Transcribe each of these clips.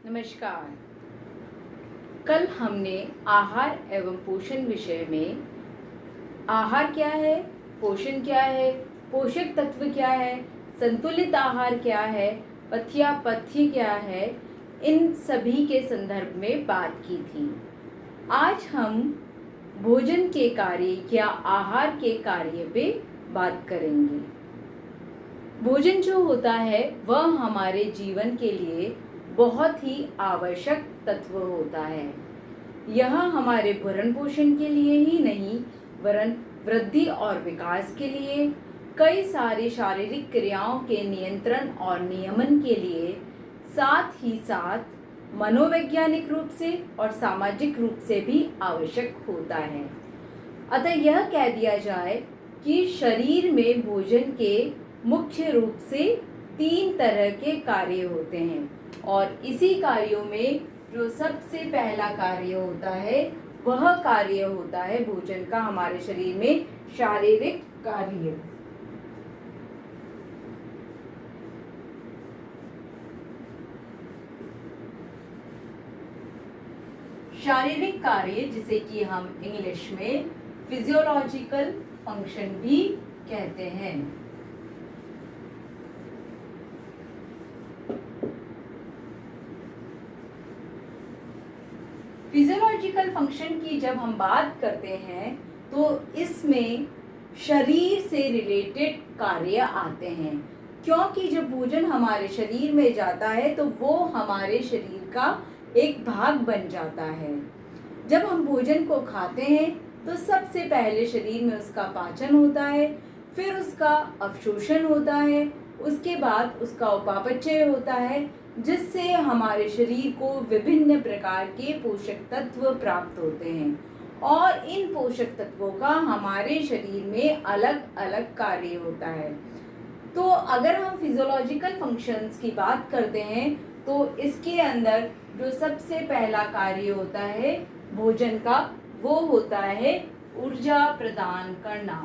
नमस्कार। कल हमने आहार एवं पोषण विषय में आहार क्या है, पोषण क्या है, पोषक तत्व क्या है, संतुलित आहार क्या है, पथ्य क्या है, इन सभी के संदर्भ में बात की थी। आज हम भोजन के कार्य या आहार के कार्य पे बात करेंगे। भोजन जो होता है वह हमारे जीवन के लिए बहुत ही आवश्यक तत्व होता है। यह हमारे भरण पोषण के लिए ही नहीं वरन वृद्धि और विकास के लिए, कई सारी शारीरिक क्रियाओं के नियंत्रण और नियमन के लिए, साथ ही साथ मनोवैज्ञानिक रूप से और सामाजिक रूप से भी आवश्यक होता है। अतः यह कह दिया जाए कि शरीर में भोजन के मुख्य रूप से 3 तरह के कार्य होते हैं और इसी कार्यों में जो सबसे पहला कार्य होता है वह कार्य होता है भोजन का हमारे शरीर में शारीरिक कार्य। शारीरिक कार्य जिसे कि हम इंग्लिश में फिजियोलॉजिकल फंक्शन भी कहते हैं। फिजियोलॉजिकल फंक्शन की जब हम बात करते हैं तो इसमें शरीर से रिलेटेड कार्य आते हैं, क्योंकि जब भोजन हमारे शरीर में जाता है तो वो हमारे शरीर का एक भाग बन जाता है। जब हम भोजन को खाते हैं तो सबसे पहले शरीर में उसका पाचन होता है, फिर उसका अवशोषण होता है, उसके बाद उसका उपापचय होता है, जिससे हमारे शरीर को विभिन्न प्रकार के पोषक तत्व प्राप्त होते हैं और इन पोषक तत्वों का हमारे शरीर में अलग अलग कार्य होता है। तो अगर हम फिजियोलॉजिकल फंक्शंस की बात करते हैं तो इसके अंदर जो सबसे पहला कार्य होता है भोजन का वो होता है ऊर्जा प्रदान करना।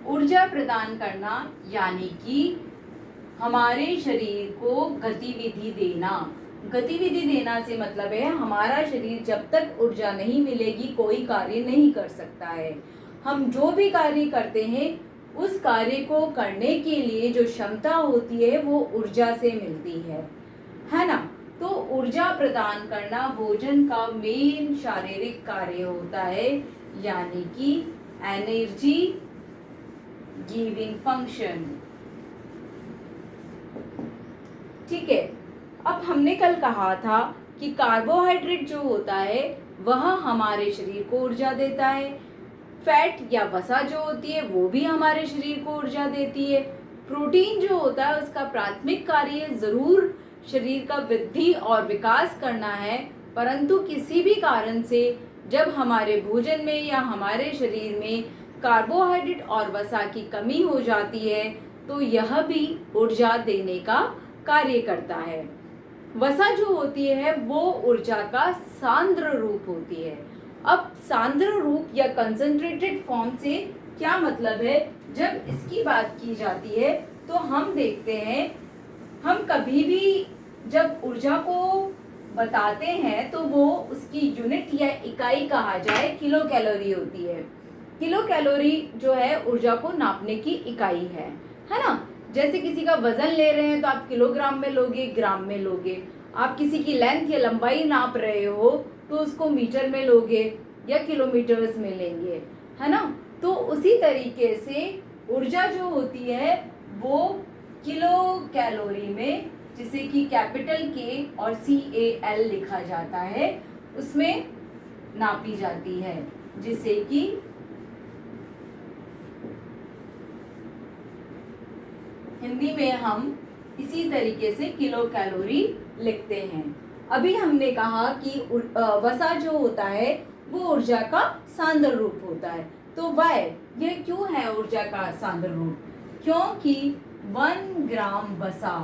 ऊर्जा प्रदान करना यानी कि हमारे शरीर को गतिविधि देना। गतिविधि देना से मतलब है हमारा शरीर जब तक ऊर्जा नहीं मिलेगी कोई कार्य नहीं कर सकता है। हम जो भी कार्य करते हैं उस कार्य को करने के लिए जो क्षमता होती है वो ऊर्जा से मिलती है ना। तो ऊर्जा प्रदान करना भोजन का मेन शारीरिक कार्य होता है, यानी कि एनर्जी गिविंग फंक्शन। ठीक है। अब हमने कल कहा था कि कार्बोहाइड्रेट जो होता है वह हमारे शरीर को ऊर्जा देता है, फैट या वसा जो होती है वो भी हमारे शरीर को ऊर्जा देती है, प्रोटीन जो होता है उसका प्राथमिक कार्य जरूर शरीर का वृद्धि और विकास करना है, परंतु किसी भी कारण से जब हमारे भोजन में या हमारे शरीर में कार्बोहाइड्रेट और वसा की कमी हो जाती है तो यह भी ऊर्जा देने का कार्य करता है। वसा जो होती है वो ऊर्जा का सांद्र रूप होती है। अब सांद्र रूप या कंसंट्रेटेड फॉर्म से क्या मतलब है, जब इसकी बात की जाती है तो हम देखते हैं हम कभी भी जब ऊर्जा को बताते हैं तो वो उसकी यूनिट या इकाई कहा जाए किलो कैलोरी होती है। किलो कैलोरी जो है ऊर्जा को नापने की इकाई है ना। जैसे किसी का वजन ले रहे हैं तो आप किलोग्राम में लोगे, ग्राम में लोगे। आप किसी की लेंथ या लंबाई नाप रहे हो तो उसको मीटर में लोगे या किलोमीटर्स में लेंगे, है ना। तो उसी तरीके से ऊर्जा जो होती है वो किलो कैलोरी में, जिसे कि कैपिटल के और CAL लिखा जाता है, उसमें नापी जाती है, जिसे कि हिंदी में हम इसी तरीके से किलो कैलोरी लिखते हैं। अभी हमने कहा कि वसा जो होता है वो ऊर्जा का सांद्र रूप होता है। तो वाई यह क्यों है ऊर्जा का सांद्र रूप, क्योंकि 1 ग्राम वसा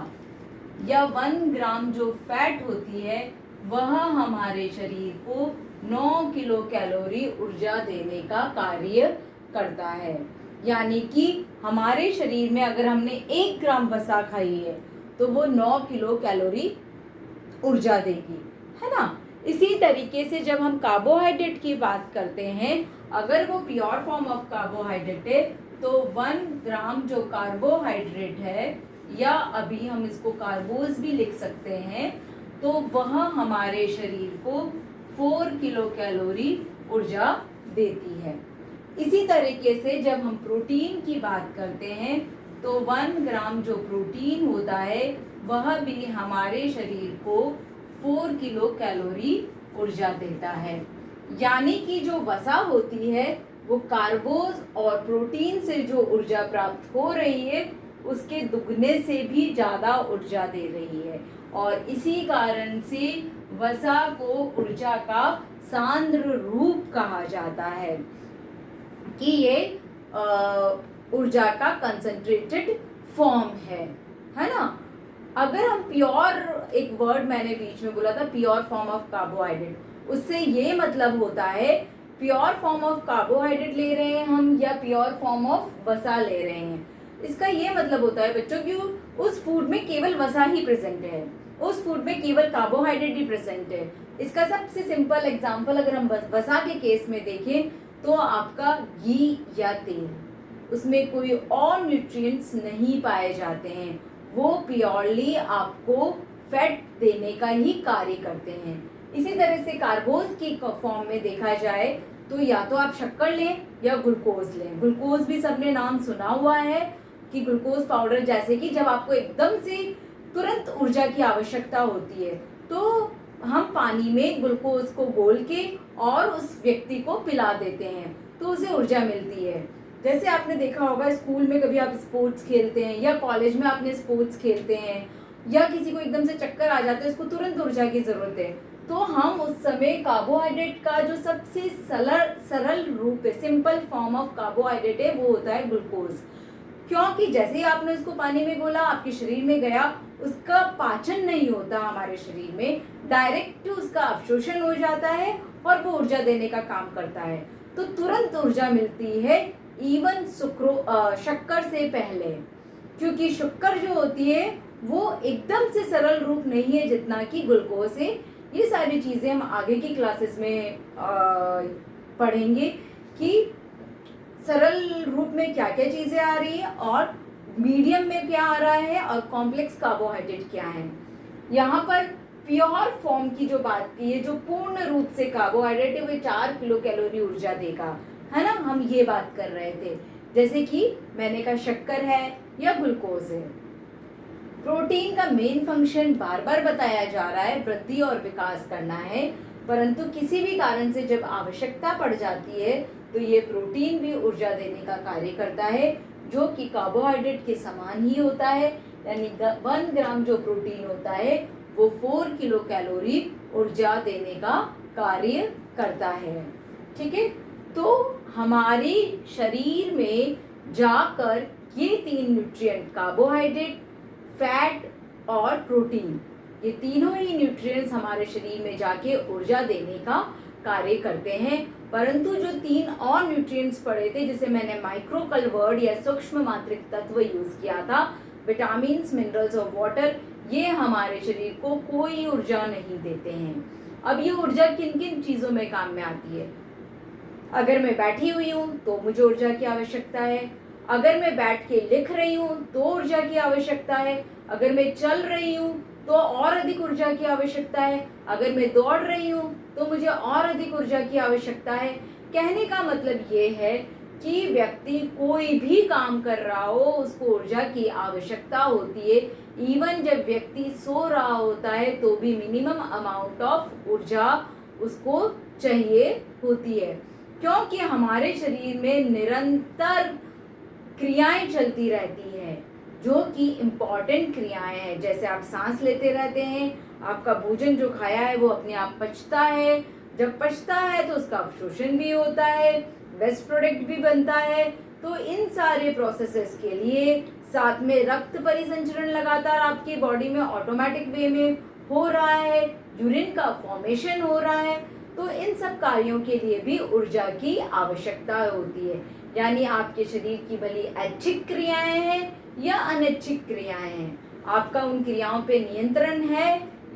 या 1 ग्राम जो फैट होती है वह हमारे शरीर को 9 किलो कैलोरी ऊर्जा देने का कार्य करता है। यानी कि हमारे शरीर में अगर हमने 1 ग्राम वसा खाई है तो वो 9 किलो कैलोरी ऊर्जा देगी, है ना। इसी तरीके से जब हम कार्बोहाइड्रेट की बात करते हैं, अगर वो प्योर फॉर्म ऑफ कार्बोहाइड्रेट है तो 1 ग्राम जो कार्बोहाइड्रेट है, या अभी हम इसको कार्बोज भी लिख सकते हैं, तो वह हमारे शरीर को 4 किलो कैलोरी ऊर्जा देती है। इसी तरीके से जब हम प्रोटीन की बात करते हैं तो 1 ग्राम जो प्रोटीन होता है वह भी हमारे शरीर को 4 किलो कैलोरी ऊर्जा देता है। यानी कि जो वसा होती है वो कार्बोज और प्रोटीन से जो ऊर्जा प्राप्त हो रही है उसके दुगने से भी ज़्यादा ऊर्जा दे रही है, और इसी कारण से वसा को ऊर्जा का सांद्र रूप कहा जाता है कि ये ऊर्जा का कंसंट्रेटेड फॉर्म है ना। अगर हम प्योर, एक वर्ड मैंने बीच में बोला था प्योर फॉर्म ऑफ कार्बोहाइड्रेट, उससे ये मतलब होता है प्योर फॉर्म ऑफ कार्बोहाइड्रेट ले रहे हैं हम या प्योर फॉर्म ऑफ वसा ले रहे हैं। इसका ये मतलब होता है बच्चों कि उस फूड में केवल वसा ही प्रेजेंट है, उस फूड में केवल कार्बोहाइड्रेट ही प्रेजेंट है। इसका सबसे सिंपल एग्जांपल अगर हम वसा के केस में देखें तो आपका घी या तेल, उसमें कोई और न्यूट्रिएंट्स नहीं पाए जाते हैं, वो प्योरली आपको फैट देने का ही कार्य करते हैं। इसी तरह से कार्बोज की फॉर्म में देखा जाए तो या तो आप शक्कर लें या ग्लूकोज लें। ग्लूकोज भी सबने नाम सुना हुआ है कि ग्लूकोज पाउडर, जैसे कि जब आपको एकदम से तुरंत ऊर्जा की आवश्यकता होती है तो हम पानी में ग्लूकोज को घोल के और उस व्यक्ति को पिला देते हैं तो उसे ऊर्जा मिलती है। जैसे आपने देखा होगा स्कूल में कभी आप स्पोर्ट्स खेलते हैं या कॉलेज में आपने स्पोर्ट्स खेलते हैं या किसी को एकदम से चक्कर आ जाते हैं, उसको तुरंत ऊर्जा की जरूरत है, तो हम उस समय कार्बोहाइड्रेट का जो सबसे सरल रूप है, सिंपल फॉर्म ऑफ कार्बोहाइड्रेट है, वो होता है ग्लूकोज। क्योंकि जैसे ही आपने उसको पानी में घोला, आपके शरीर में गया, उसका पाचन नहीं होता हमारे शरीर में, डायरेक्ट उसका अवशोषण हो जाता है और वो ऊर्जा देने का काम करता है, तो तुरंत ऊर्जा मिलती है इवन शक्कर से पहले। क्योंकि शक्कर जो होती है वो एकदम से सरल रूप नहीं है जितना कि ग्लूकोज है। ये सारी चीज़ें हम आगे की क्लासेस में पढ़ेंगे कि सरल रूप में क्या क्या चीज़ें आ रही है और मीडियम में क्या आ रहा है और कॉम्प्लेक्स कार्बोहाइड्रेट क्या है। यहाँ पर प्योर फॉर्म की जो बात की है, जो पूर्ण रूप से कार्बोहाइड्रेट है, वो 4 किलो कैलोरी ऊर्जा देगा, है ना। हम ये बात कर रहे थे, जैसे कि मैंने कहा शक्कर है या ग्लूकोज है। प्रोटीन का मेन फंक्शन बार बार बताया जा रहा है वृद्धि और विकास करना है, परंतु किसी भी कारण से जब आवश्यकता पड़ जाती है तो ये प्रोटीन भी ऊर्जा देने का कार्य करता है, जो कि कार्बोहाइड्रेट के समान ही होता है। यानी 1 ग्राम जो प्रोटीन होता है वो 4 किलो कैलोरी ऊर्जा देने का कार्य करता है, ठीक है। तो हमारे शरीर में जाकर ये 3 न्यूट्रिएंट, कार्बोहाइड्रेट, फैट और प्रोटीन, ये तीनों ही न्यूट्रिएंट्स हमारे शरीर में जाके ऊर्जा देने का कार्य करते हैं। परंतु जो 3 और न्यूट्रिएंट्स पढ़े थे, जिसे मैंने माइक्रोकल वर्ड या सूक्ष्म मात्रिक तत्व यूज किया था, विटामिन्स, मिनरल्स और वाटर, ये हमारे शरीर को कोई ऊर्जा नहीं देते हैं। अब ये ऊर्जा किन किन चीज़ों में काम में आती है? अगर मैं बैठी हुई हूँ तो मुझे ऊर्जा की आवश्यकता है, अगर मैं बैठ के लिख रही हूँ तो ऊर्जा की आवश्यकता है, अगर मैं चल रही हूँ तो और अधिक ऊर्जा की आवश्यकता है, अगर मैं दौड़ रही हूँ तो मुझे और अधिक ऊर्जा की आवश्यकता है। कहने का मतलब ये है कि व्यक्ति कोई भी काम कर रहा हो उसको ऊर्जा की आवश्यकता होती है। इवन जब व्यक्ति सो रहा होता है तो भी मिनिमम अमाउंट ऑफ ऊर्जा उसको चाहिए होती है, क्योंकि हमारे शरीर में निरंतर क्रियाएं चलती रहती हैं जो कि इम्पॉर्टेंट क्रियाएं हैं। जैसे आप सांस लेते रहते हैं, आपका भोजन जो खाया है वो अपने आप पचता है, जब पचता है तो उसका अवशोषण भी होता है, वेस्ट प्रोडक्ट भी बनता है। तो इन सारे प्रोसेसेस के लिए साथ में रक्त परिसंचरण लगातार आपकी बॉडी में ऑटोमेटिक वे में हो रहा है, यूरिन का फॉर्मेशन हो रहा है, तो इन सब कार्यों के लिए भी ऊर्जा की आवश्यकता होती है। यानी आपके शरीर की भली ऐच्छिक क्रियाएं हैं या अनैच्छिक क्रियाएं हैं, आपका उन क्रियाओं पे नियंत्रण है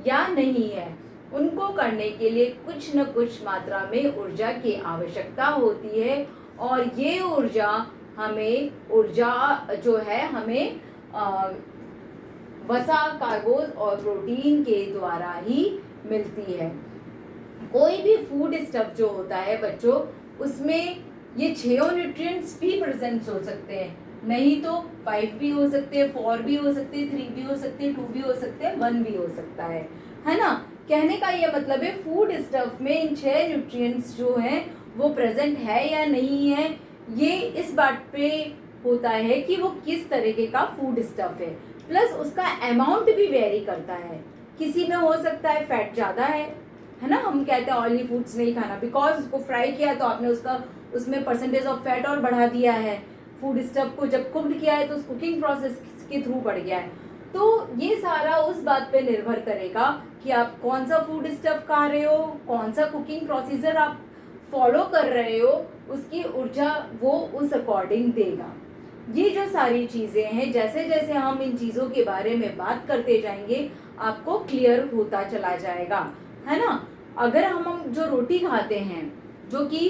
या नहीं है। उनको करने के लिए कुछ न कुछ मात्रा में ऊर्जा की आवश्यकता होती है और ये ऊर्जा जो है हमें वसा, कार्बोज और प्रोटीन के द्वारा ही मिलती है। कोई भी फूड स्टफ जो होता है बच्चों, उसमें ये 6 न्यूट्रिएंट्स भी प्रेजेंट हो सकते हैं, नहीं तो 5 भी हो सकते हैं, 4 भी हो सकते हैं, 3 भी हो सकते हैं, 2 भी हो सकते हैं, 1 भी हो सकता है ना। कहने का ये मतलब है फूड स्टफ में इन 6 न्यूट्रिएंट्स जो हैं वो प्रेजेंट है या नहीं है, ये इस बात पे होता है कि वो किस तरीके का फूड स्टफ है। प्लस उसका अमाउंट भी वेरी करता है। किसी में हो सकता है फैट ज़्यादा है ना, हम कहते हैं ऑयली फूड्स नहीं खाना, बिकॉज उसको फ्राई किया तो आपने उसमें परसेंटेज ऑफ फैट और बढ़ा दिया है। फूड स्टफ को जब कुक्ड किया है तो उस कुकिंग प्रोसेस के थ्रू बढ़ गया है। तो ये सारा उस बात पे निर्भर करेगा कि आप कौन सा फूड स्टफ खा रहे हो, कौन सा कुकिंग प्रोसीजर आप फॉलो कर रहे हो, उसकी ऊर्जा वो उस अकॉर्डिंग देगा। ये जो सारी चीज़ें हैं, जैसे जैसे हम इन चीज़ों के बारे में बात करते जाएंगे आपको क्लियर होता चला जाएगा, है ना। अगर हम जो रोटी खाते हैं जो कि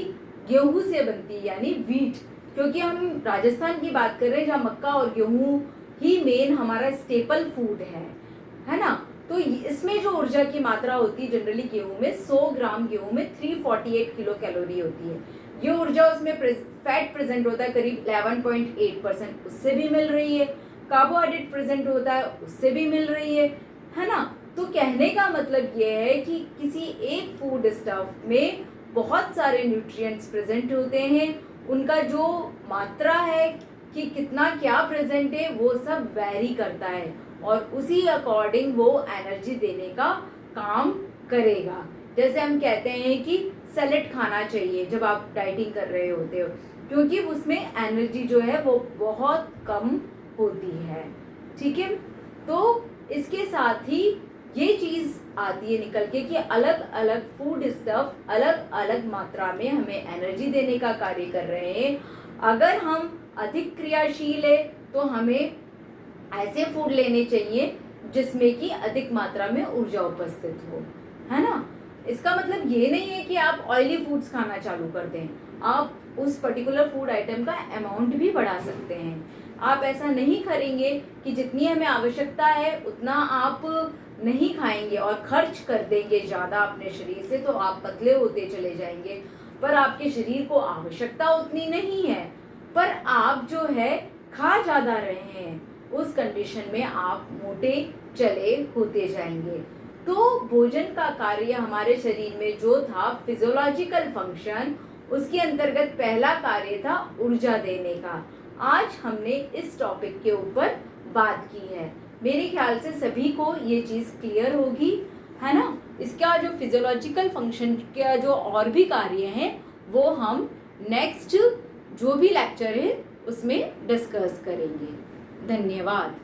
गेहूं से बनती है यानी वीट, क्योंकि हम राजस्थान की बात कर रहे हैं जहाँ मक्का और गेहूं ही मेन हमारा स्टेपल फूड है ना। तो इसमें जो ऊर्जा की मात्रा होती है जनरली गेहूं में 100 ग्राम गेहूं में 348 किलो कैलोरी होती है। ये ऊर्जा उसमें फैट प्रेजेंट होता है करीब 11.8%, उससे भी मिल रही है। कार्बोहाइड्रेट प्रेजेंट होता है, उससे भी मिल रही है ना। तो कहने का मतलब ये है कि किसी एक फूड स्टफ में बहुत सारे न्यूट्रिएंट्स प्रेजेंट होते हैं, उनका जो मात्रा है कि कितना क्या प्रेजेंट है वो सब वैरी करता है और उसी अकॉर्डिंग वो एनर्जी देने का काम करेगा। जैसे हम कहते हैं कि सैलेड खाना चाहिए जब आप डाइटिंग कर रहे होते हो, क्योंकि उसमें एनर्जी जो है वो बहुत कम होती है, ठीक है। तो इसके साथ ही ये चीज़ आती है निकल के कि अलग अलग फूड स्टफ अलग अलग मात्रा में हमें एनर्जी देने का कार्य कर रहे हैं। अगर हम अधिक क्रियाशील है तो हमें ऐसे फूड लेने चाहिए जिसमें कि अधिक मात्रा में ऊर्जा उपस्थित हो, है ना। इसका मतलब ये नहीं है कि आप ऑयली फूड्स खाना चालू कर दें, आप उस पर्टिकुलर फूड आइटम का अमाउंट भी बढ़ा सकते हैं। आप ऐसा नहीं करेंगे कि जितनी हमें आवश्यकता है उतना आप नहीं खाएंगे और खर्च कर देंगे ज़्यादा अपने शरीर से, तो आप पतले होते चले जाएंगे। पर आपके शरीर को आवश्यकता उतनी नहीं है, पर आप जो है खा ज़्यादा रहे हैं, उस कंडीशन में आप मोटे चले होते जाएंगे। तो भोजन का कार्य हमारे शरीर में जो था फिजियोलॉजिकल फंक्शन, उसके अंतर्गत पहला कार्य था ऊर्जा देने का। आज हमने इस टॉपिक के ऊपर बात की है। मेरे ख्याल से सभी को ये चीज़ क्लियर होगी, है ना। इसका जो फिजियोलॉजिकल फंक्शन का जो और भी कार्य हैं वो हम नेक्स्ट जो भी लेक्चर है उसमें डिस्कस करेंगे। धन्यवाद।